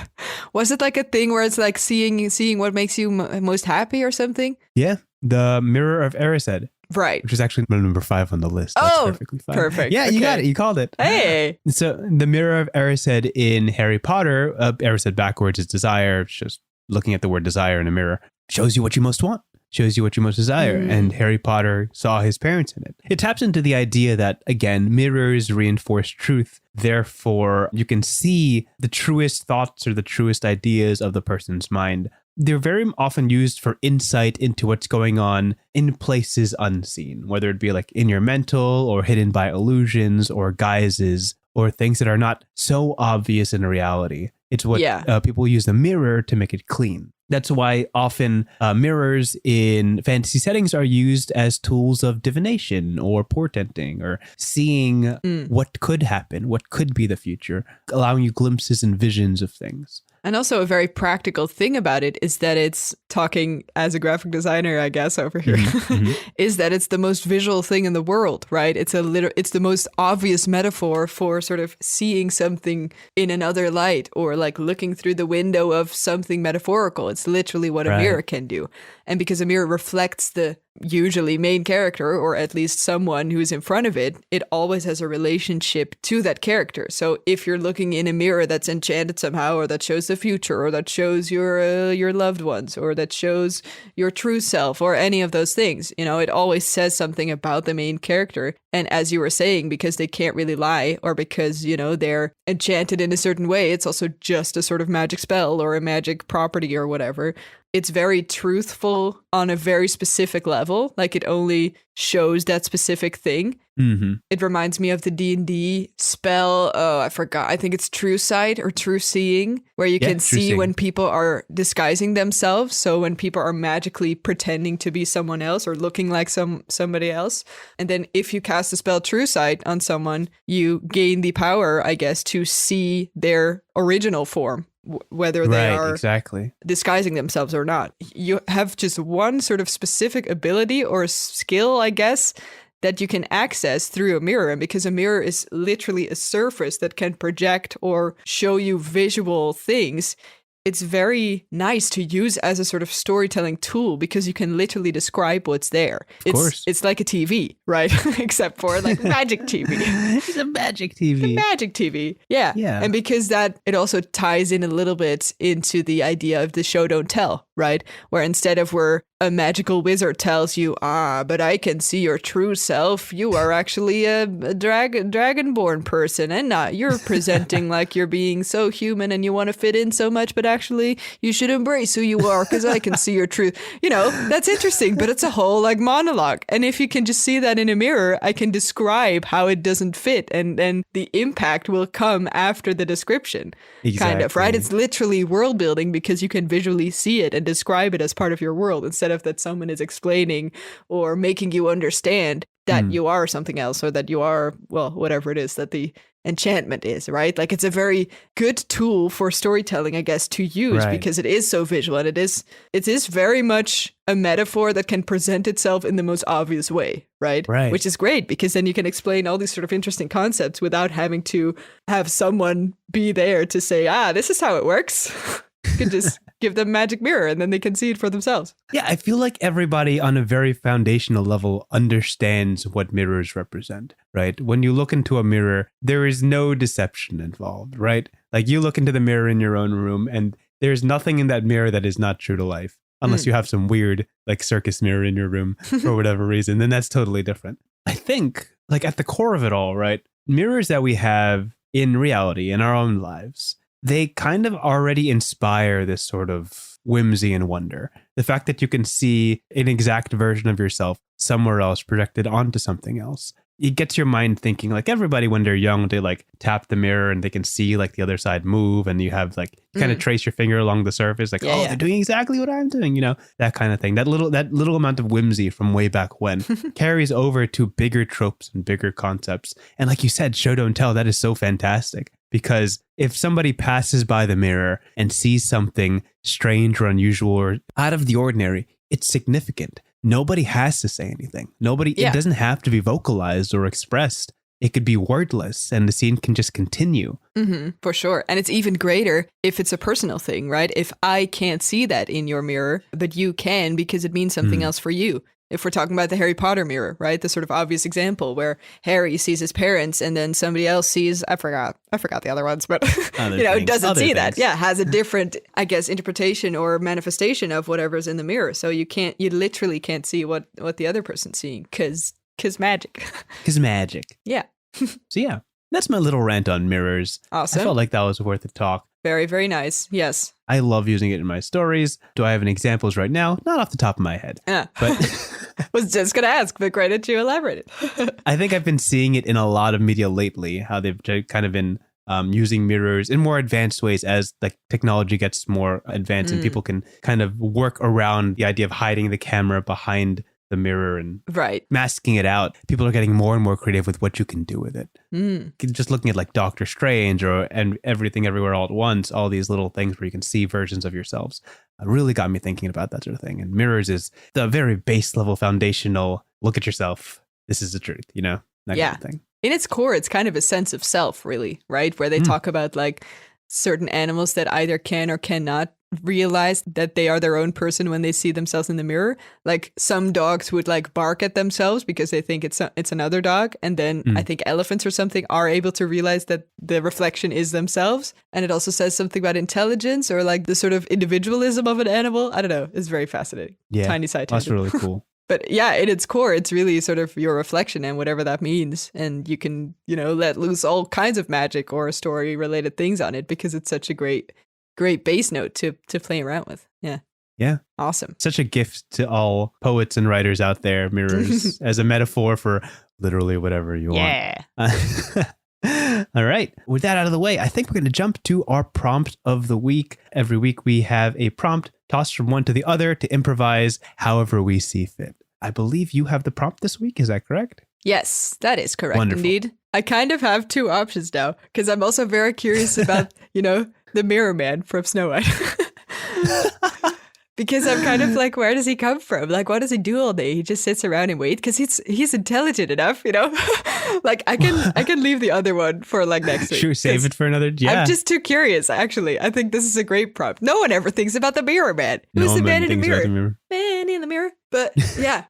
Was it like a thing where it's like seeing what makes you most happy or something? Yeah, the Mirror of Erised. Right. Which is actually number 5 on the list. That's perfectly fine. Perfect. Yeah, you got it. You called it. Hey. So the Mirror of Erised in Harry Potter, Erised backwards is desire. It's just looking at the word desire in a mirror. Shows you what you most want. Shows you what you most desire. And Harry Potter saw his parents in it. It taps into the idea that, again, mirrors reinforce truth. Therefore, you can see the truest thoughts or the truest ideas of the person's mind. They're very often used for insight into what's going on in places unseen, whether it be like in your mental or hidden by illusions or guises or things that are not so obvious in reality. It's what people use the mirror to make it clean. That's why often mirrors in fantasy settings are used as tools of divination or portenting or seeing what could happen, what could be the future, allowing you glimpses and visions of things. And also a very practical thing about it is that it's, talking as a graphic designer, I guess, over here, is that it's the most visual thing in the world, right? It's the most obvious metaphor for sort of seeing something in another light or like looking through the window of something metaphorical. It's literally what a mirror can do. And because a mirror reflects the usually main character, or at least someone who's in front of it, it always has a relationship to that character. So if you're looking in a mirror that's enchanted somehow, or that shows the future, or that shows your loved ones, or that shows your true self, or any of those things, it always says something about the main character. And as you were saying, because they can't really lie, or because, they're enchanted in a certain way, it's also just a sort of magic spell or a magic property or whatever. It's very truthful on a very specific level. Like it only shows that specific thing. It reminds me of the D&D spell. Oh, I forgot. I think it's True Sight or True Seeing, where you can see when people are disguising themselves. So when people are magically pretending to be someone else or looking like somebody else. And then if you cast the spell True Sight on someone, you gain the power, I guess, to see their original form. Whether they are disguising themselves or not. You have just one sort of specific ability or skill, I guess, that you can access through a mirror. And because a mirror is literally a surface that can project or show you visual things, it's very nice to use as a sort of storytelling tool because you can literally describe what's there. Of course. It's like a TV, right? Except for like magic TV. It's a magic TV. Magic TV. Yeah. Yeah. And because that, it also ties in a little bit into the idea of the show don't tell, right? Where instead of where a magical wizard tells you, but I can see your true self. You are actually a dragonborn person and not, you're presenting like you're being so human and you want to fit in so much, but actually you should embrace who you are because I can see your truth. You know, that's interesting, but it's a whole like monologue. And if you can just see that in a mirror, I can describe how it doesn't fit and then the impact will come after the description. Exactly. Kind of, right? It's literally world building because you can visually see it and describe it as part of your world instead of that someone is explaining or making you understand that you are something else or that you are, well, whatever it is that the enchantment is, right? Like it's a very good tool for storytelling, I guess, to use because it is so visual and it is very much a metaphor that can present itself in the most obvious way, right? Which is great because then you can explain all these sort of interesting concepts without having to have someone be there to say, this is how it works. You can just give them a magic mirror and then they can see it for themselves. Yeah, I feel like everybody on a very foundational level understands what mirrors represent, right? When you look into a mirror, there is no deception involved, right? Like you look into the mirror in your own room and there's nothing in that mirror that is not true to life. Unless you have some weird like circus mirror in your room for whatever reason, then that's totally different. I think like at the core of it all, right? Mirrors that we have in reality, in our own lives, they kind of already inspire this sort of whimsy and wonder. The fact that you can see an exact version of yourself somewhere else projected onto something else. It gets your mind thinking, like everybody when they're young, they like tap the mirror and they can see like the other side move and you have like, you kind of trace your finger along the surface, like, they're doing exactly what I'm doing, you know, that kind of thing. That little amount of whimsy from way back when carries over to bigger tropes and bigger concepts. And like you said, show don't tell, that is so fantastic. Because if somebody passes by the mirror and sees something strange or unusual or out of the ordinary, it's significant. Nobody has to say anything. It doesn't have to be vocalized or expressed. It could be wordless and the scene can just continue. For sure. And it's even greater if it's a personal thing, right? If I can't see that in your mirror, but you can because it means something else for you. If we're talking about the Harry Potter mirror, right? The sort of obvious example where Harry sees his parents and then somebody else sees, I forgot the other ones, but doesn't see that. Yeah, has a different, I guess, interpretation or manifestation of whatever's in the mirror. So you literally can't see what the other person's seeing because magic. Because magic. Yeah. So yeah, that's my little rant on mirrors. Awesome. I felt like that was worth a talk. Very, very nice. Yes. I love using it in my stories. Do I have any examples right now? Not off the top of my head. But was just going to ask, but great that you elaborated. I think I've been seeing it in a lot of media lately, how they've kind of been using mirrors in more advanced ways as like technology gets more advanced and people can kind of work around the idea of hiding the camera behind the mirror and masking it out. People are getting more and more creative with what you can do with it. Just looking at like Doctor Strange and Everything Everywhere All at Once, all these little things where you can see versions of yourselves really got me thinking about that sort of thing. And mirrors is the very base level foundational look at yourself. This is the truth, you know, that kind of thing. In its core, it's kind of a sense of self, really, right? Where they talk about like certain animals that either can or cannot realize that they are their own person when they see themselves in the mirror. Like some dogs would like bark at themselves because they think it's another dog. And then I think elephants or something are able to realize that the reflection is themselves. And it also says something about intelligence or like the sort of individualism of an animal. I don't know. It's very fascinating. Yeah. Tiny side That's tangent. really cool. But yeah, at its core, it's really sort of your reflection and whatever that means. And you can, let loose all kinds of magic or story related things on it because it's such a great base note to play around with. Yeah. Yeah. Awesome. Such a gift to all poets and writers out there, mirrors, as a metaphor for literally whatever you want. All right. With that out of the way, I think we're going to jump to our prompt of the week. Every week we have a prompt tossed from one to the other to improvise however we see fit. I believe you have the prompt this week. Is that correct? Yes, that is correct. Wonderful. Indeed. I kind of have two options now because I'm also very curious about, the Mirror Man from Snow White. Because I'm kind of like, where does he come from? Like, what does he do all day? He just sits around and wait because he's intelligent enough, you know. Like, I can leave the other one for like next week. Sure, save it for another. Yeah, I'm just too curious. Actually, I think this is a great prompt. No one ever thinks about the mirror man. Who's No the one man in the thinks about mirror? the mirror. Man in the mirror. But yeah,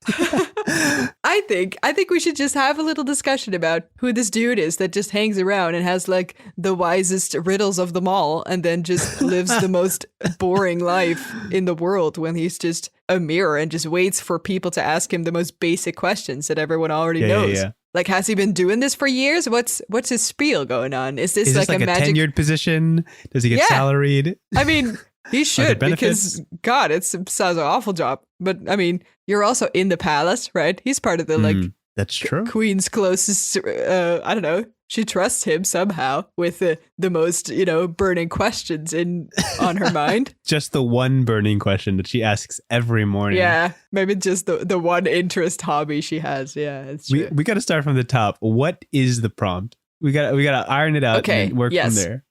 I think we should just have a little discussion about who this dude is that just hangs around and has like the wisest riddles of them all, and then just lives the most boring life in the world when he's just a mirror and just waits for people to ask him the most basic questions that everyone already knows. Yeah. Like, has he been doing this for years? What's his spiel going on? Is this like like a magic tenured position? Does he get salaried? I mean, he should, benefits? because God, it sounds an awful job. But I mean, you're also in the palace, right? He's part of the like That's true. Queen's closest. I don't know. She trusts him somehow with the most, burning questions on her mind. Just the one burning question that she asks every morning. Yeah, maybe just the one interest hobby she has. Yeah, it's true. We got to start from the top. What is the prompt? We got to iron it out and work from there.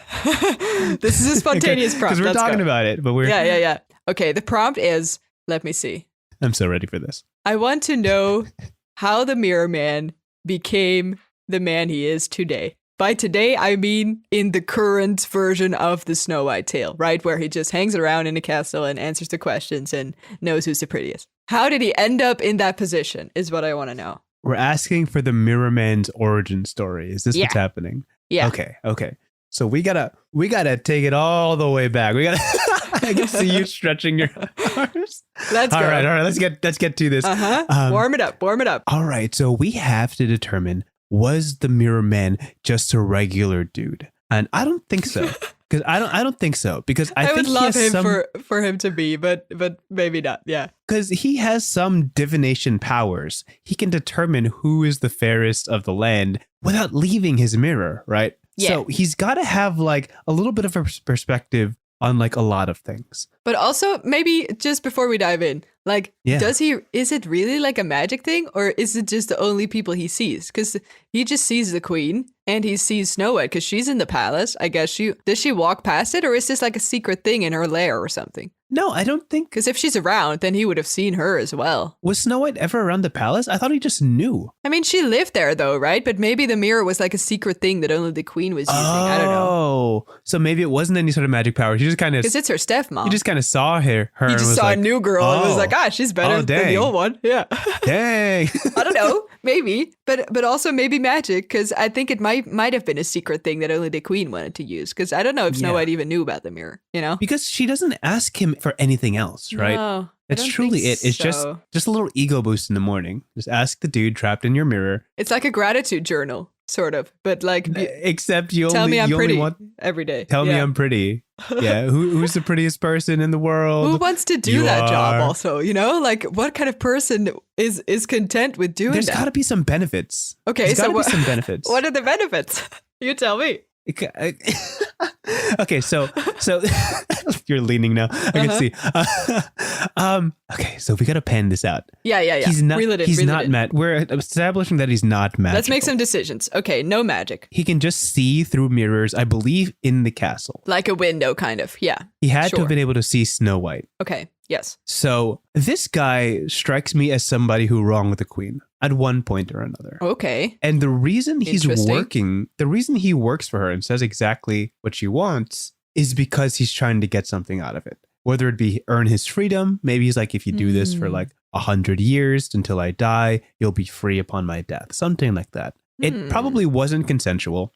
This is a spontaneous prompt. Because we're talking about it, but we're yeah. Okay, the prompt is, let me see. I'm so ready for this. I want to know how the Mirror Man became the man he is today. By today, I mean in the current version of the Snow White tale, right? Where he just hangs around in a castle and answers the questions and knows who's the prettiest. How did he end up in that position is what I want to know. We're asking for the Mirror Man's origin story. Is this what's happening? Yeah. Okay. So we gotta take it all the way back. We gotta. I can see you stretching your arms. Let's go. All right. Let's get to this. Warm it up. All right. So we have to determine, was the Mirror Man just a regular dude? And I don't think so. Because I don't think so. Because I think would love he has him for him to be, but maybe not. Yeah. Because he has some divination powers. He can determine who is the fairest of the land without leaving his mirror, right? Yeah. So he's got to have like a little bit of a perspective on like a lot of things. But also, maybe just before we dive in, like, is it really like a magic thing, or is it just the only people he sees? Because he just sees the queen and he sees Snow White because she's in the palace. I guess does she walk past it, or is this like a secret thing in her lair or something? No, I don't think. Because if she's around, then he would have seen her as well. Was Snow White ever around the palace? I thought he just knew. I mean, she lived there though, right? But maybe the mirror was like a secret thing that only the queen was using. I don't know. Oh, so maybe it wasn't any sort of magic power. She just kind of, because it's her stepmom. You just kind of saw her. He just saw a new girl and was like, she's better than the old one. Yeah. Dang. I don't know. Maybe. But also maybe magic, because I think it might have been a secret thing that only the queen wanted to use. Because I don't know if Snow White even knew about the mirror, Because she doesn't ask him for anything else, right? No, that's truly it. It's so. just a little ego boost in the morning. Just ask the dude trapped in your mirror. It's like a gratitude journal, sort of. But like, except you tell only me I'm you pretty only want every day. Tell me I'm pretty. Yeah. Who's the prettiest person in the world? Who wants to do that job also, like what kind of person is content with doing There's that? There's got to be some benefits. Okay, so be some benefits. What are the benefits? You tell me. Okay, so you're leaning now. I can see. Okay, so we gotta pan this out. Yeah. He's not mad. We're establishing that he's not magical. Let's make some decisions. Okay, no magic. He can just see through mirrors, I believe, in the castle. Like a window, kind of. Yeah. He had to have been able to see Snow White. Okay, yes. So this guy strikes me as somebody who wronged the queen at one point or another. Okay. And the reason the reason he works for her and says exactly what she wants is because he's trying to get something out of it. Whether it be earn his freedom, maybe he's like, if you do this for like 100 years until I die, you'll be free upon my death. Something like that. It probably wasn't consensual.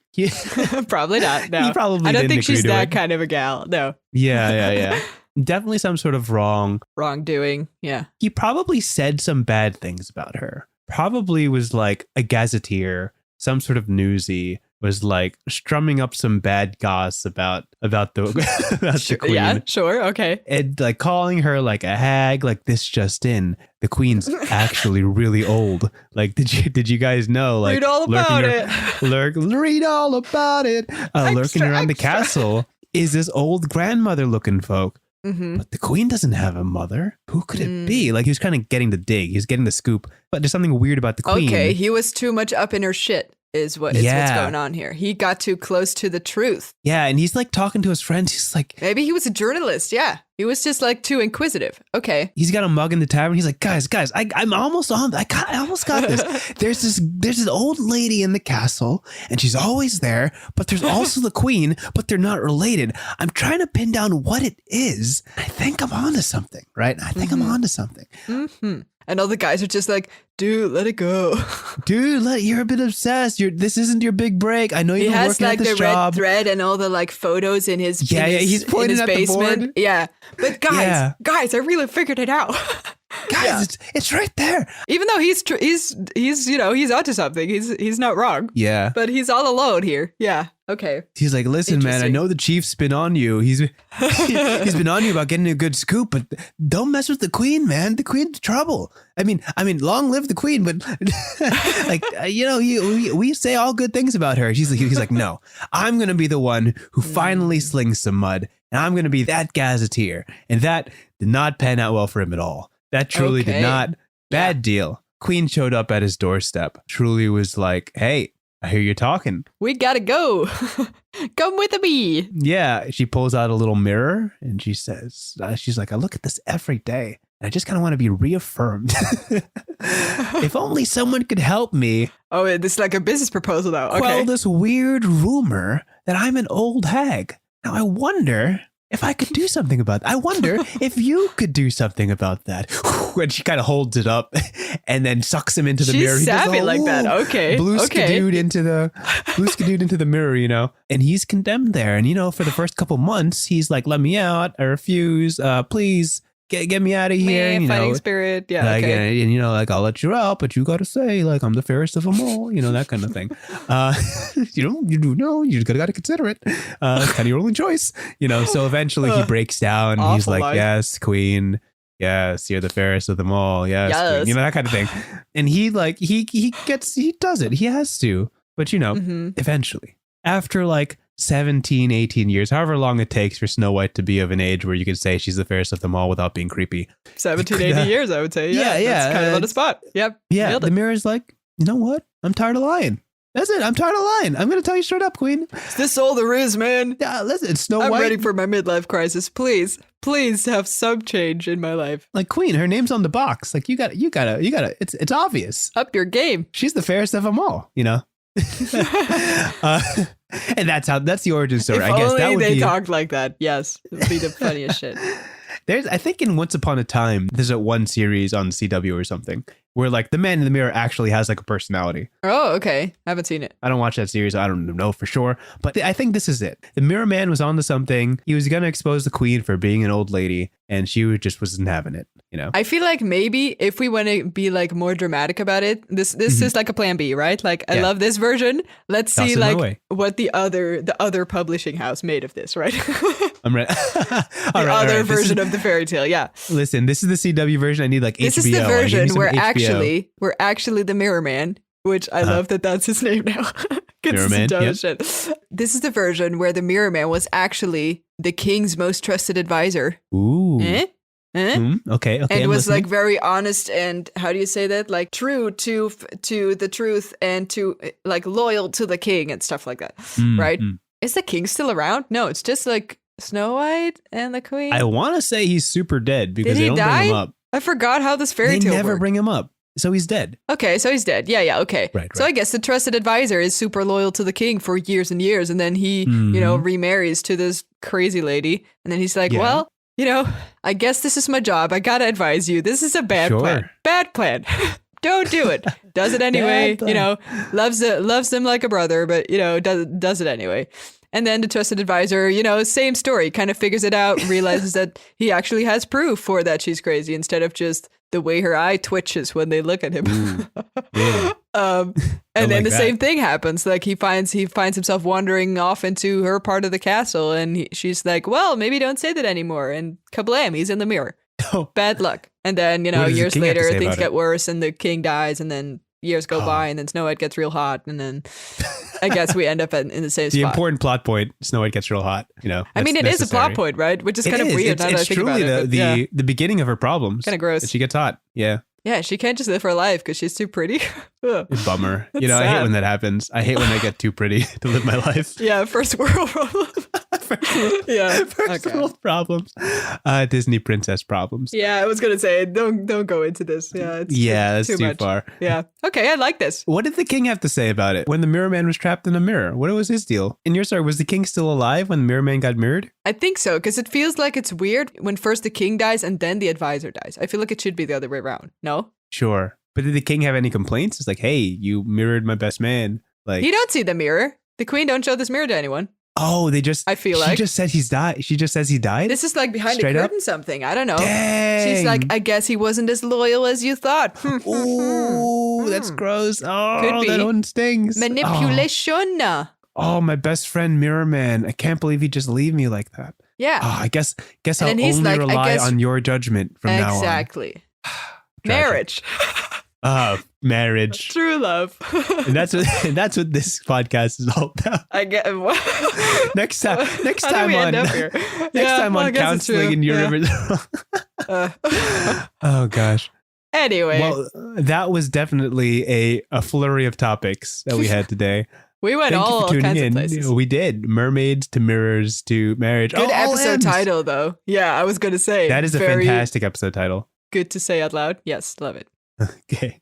Probably not. No. He probably I don't didn't think she's agree to that it. kind of a gal. No. Yeah. Definitely some sort of wrongdoing. Yeah. He probably said some bad things about her. Probably was like a gazetteer, some sort of newsy, was like strumming up some bad goss about the queen. Yeah, sure, okay. And like calling her like a hag, like this just in. The queen's actually really old. Like, did you guys know? Like, read all about it. Read all about it. Lurking around the castle is this old grandmother looking folk. Mm-hmm. But the queen doesn't have a mother. Who could it be? Like, he was kind of getting the dig. He's getting the scoop. But there's something weird about the queen. Okay, he was too much up in her shit. is what's going on here. He got too close to the truth. Yeah, and he's like talking to his friends. He's like, maybe he was a journalist. Yeah, he was just like too inquisitive. Okay, he's got a mug in the tavern. He's like, guys, I'm almost on. I almost got this. There's this old lady in the castle, and she's always there. But there's also the queen, but they're not related. I'm trying to pin down what it is. I think I'm onto something, right? I think I'm onto something. Mm-hmm. And all the guys are just like, dude, let it go. Dude, you're a bit obsessed. This isn't your big break. I know you're working at this job. He has like the red thread and all the like photos in his he's pointing in his at basement. the board. Yeah, but guys, I really figured it out. Guys, it's right there. Even though he's he's onto something. He's not wrong. Yeah, but he's all alone here. Yeah. Okay. He's like, listen, man, I know the chief's been on you. He's been on you about getting a good scoop, but don't mess with the queen, man. The queen's trouble. I mean, long live the queen, but like, we say all good things about her. He's like, no, I'm going to be the one who finally slings some mud, and I'm going to be that gazetteer. And that did not pan out well for him at all. That truly did not. Bad deal. Queen showed up at his doorstep. Truly was like, hey, I hear you talking. We gotta go. Come with me. Yeah. She pulls out a little mirror and she says, she's like, I look at this every day and I just kind of want to be reaffirmed. If only someone could help me. Oh, this is like a business proposal now. Okay. Quell this weird rumor that I'm an old hag. Now I wonder if I could do something about that. I wonder if you could do something about that. And she kind of holds it up and then sucks him into the mirror. She's savvy like that. Okay. Blue skidooed into the mirror, and he's condemned there. And, for the first couple months, he's like, let me out. I refuse. Please get me out of here. Fighting spirit. Yeah. Okay. And I'll let you out, but you got to say, like, I'm the fairest of them all, that kind of thing. You got to consider it. It's kind of your only choice, so eventually he breaks down and he's like, life. Yes, queen. Yes, you're the fairest of them all. Yes. Queen. That kind of thing. And he does it. He has to. But, eventually, after like 17, 18 years, however long it takes for Snow White to be of an age where you can say she's the fairest of them all without being creepy. 17, 80 years, I would say. Yeah. That's kind of on the spot. Yep. Yeah. The mirror's like, you know what? I'm tired of lying. That's it. I'm tired of lying. I'm going to tell you straight up, queen. Is this all there is, man? Yeah, listen, Snow White. I'm ready for my midlife crisis. Please have some change in my life. Like, queen, her name's on the box. Like, you gotta, it's obvious. Up your game. She's the fairest of them all, And that's the origin story. I guess that would they talked like that. Yes. It would be the funniest shit. I think in Once Upon a Time, there's a one series on CW or something where like the man in the mirror actually has like a personality. Oh, okay. I haven't seen it. I don't watch that series. I don't know for sure. But I think this is it. The mirror man was onto something. He was going to expose the queen for being an old lady and she just wasn't having it, I feel like maybe if we want to be like more dramatic about it, this is like a plan B, right? Like I love this version. Let's see like what the other publishing house made of this, right? I'm ready. The other version of the fairy tale. Yeah. Listen, this is the CW version. I need like HBO. This is the version where we're actually the Mirror Man, which I love that's his name now. Mirror Man. Yep. Shit. This is the version where the Mirror Man was actually the king's most trusted advisor. Ooh. Okay. And was like very honest and how do you say that? Like true to the truth and to like loyal to the king and stuff like that. Right? Is the king still around? No, it's just like Snow White and the queen. I want to say he's super dead because they don't bring him up. I forgot how this fairy tale They never worked. bring him up. So he's dead. Okay, so he's dead. Yeah, okay. Right. So I guess the trusted advisor is super loyal to the king for years and years. And then he, remarries to this crazy lady. And then he's like, well, I guess this is my job. I got to advise you. This is a bad plan. Bad plan. Don't do it. Does it anyway. Loves them like a brother, but, does it anyway. And then the trusted advisor, same story, kind of figures it out, realizes that he actually has proof for that she's crazy instead of just the way her eye twitches when they look at him. And then the same thing happens. Like he finds himself wandering off into her part of the castle and she's like, well, maybe don't say that anymore. And kablam, he's in the mirror. Oh. Bad luck. And then, years later, things get worse and the king dies and then years go by and then Snow White gets real hot and then I guess we end up in the same spot. The important plot point, Snow White gets real hot, I mean, it is a plot point, right? Which is kind of weird now that I think about it. It's truly the beginning of her problems. Kind of gross. She gets hot. Yeah. Yeah, she can't just live her life because she's too pretty. Ugh. Bummer. That's I hate sad. when that happens. I hate when I get too pretty to live my life. Yeah, first world problem. Yeah. First Okay. world problems. Disney princess problems. Yeah, I was gonna say don't go into this. Yeah, it's That's too much. far. Yeah. Okay, I like this. What did the king have to say about it when the mirror man was trapped in a mirror? What was his deal? In your story, was the king still alive when the mirror man got mirrored? I think so, because it feels like it's weird when first the king dies and then the advisor dies. I feel like it should be the other way around. No? Sure. But did the king have any complaints? It's like, hey, you mirrored my best man. Like, You don't see the mirror. The queen don't show this mirror to anyone. oh, they just, I feel she like. just said he's died. She just says he died? This is like behind Straight the up? curtain something. I don't know. Dang. She's like, I guess he wasn't as loyal as you thought. Ooh, that's gross. Oh, Could be. that one stings. Manipulation. Oh, my best friend Mirror Man. I can't believe he just leave me like that. Yeah. Oh, I guess And I'll then he's only like, I rely guess- on your judgment from now on. Exactly. Tragic. Marriage. Marriage. True love. And that's what this podcast is all about. I get Next time How did on we end up here? next time on counseling in your rivers. Oh gosh. Anyway, Well, that was definitely a flurry of topics that we had today. we went Thank you all for tuning kinds in. of places. We did Mermaids to Mirrors to Marriage. Good All episode ends. title, though. Yeah, I was going to say. That is a very fantastic episode title. good to say out loud. Yes, love it. Okay.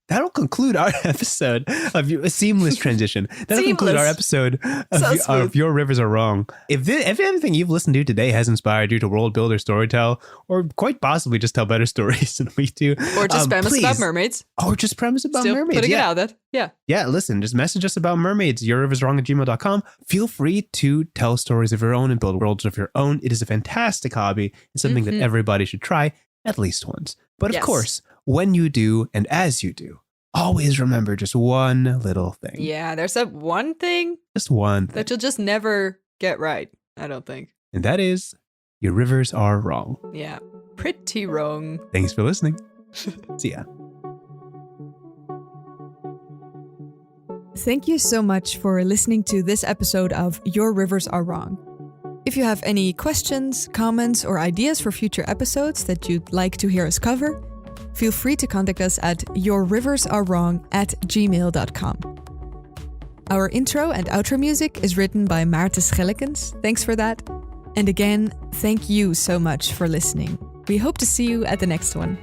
That'll conclude our episode of a seamless transition. That'll conclude our episode So of Your Rivers Are Wrong. If everything you've listened to today has inspired you to world build or storytell, or quite possibly just tell better stories than we do, Or just premise about please. mermaids. Or just premise about Still mermaids. putting it Yeah. out there. Yeah. Yeah, listen, just message us about mermaids, yourriverswrong@gmail.com. Feel free to tell stories of your own and build worlds of your own. It is a fantastic hobby. It's something that everybody should try at least once. But of Yes. course, when you do and as you do, always remember just one little thing. Yeah, there's that one thing Just one thing. that you'll just never get right, I don't think. And that is, your rivers are wrong. Yeah. Pretty wrong. Thanks for listening. See ya. Thank you so much for listening to this episode of Your Rivers Are Wrong. If you have any questions, comments, or ideas for future episodes that you'd like to hear us cover, feel free to contact us at yourriversarewrong@gmail.com. Our intro and outro music is written by Maarten Schellekens. Thanks for that. And again, thank you so much for listening. We hope to see you at the next one.